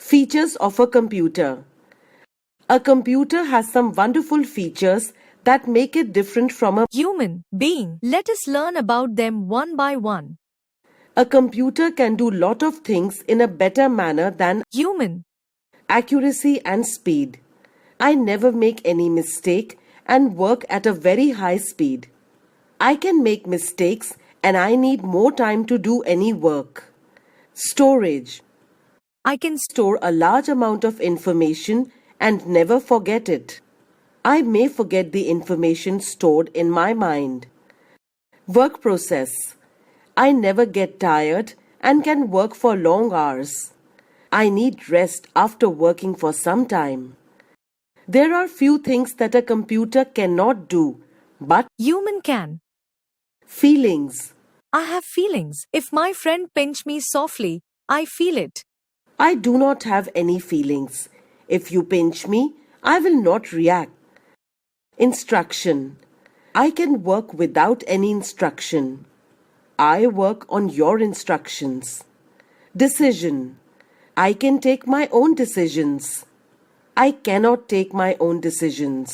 Features of a computer. A computer has some wonderful features that make it different from a human being. Let us learn about them one by one. A computer can do lot of things in a better manner than human. Accuracy and speed. I never make any mistake and work at a very high speed. I can make mistakes and I need more time to do any work. Storage. I can Store a large amount of information and never forget it. I may forget the information stored in my mind. Work process. I never get tired and can work for long hours. I need rest after working for some time. There are few things that a computer cannot do, but human can. Feelings. I have feelings. If my friend pinch me softly, I feel it. I do not have any feelings. If you pinch me, I will not react. Instruction. I can work without any instruction. I work on your instructions. Decision. I can take my own decisions. I cannot take my own decisions.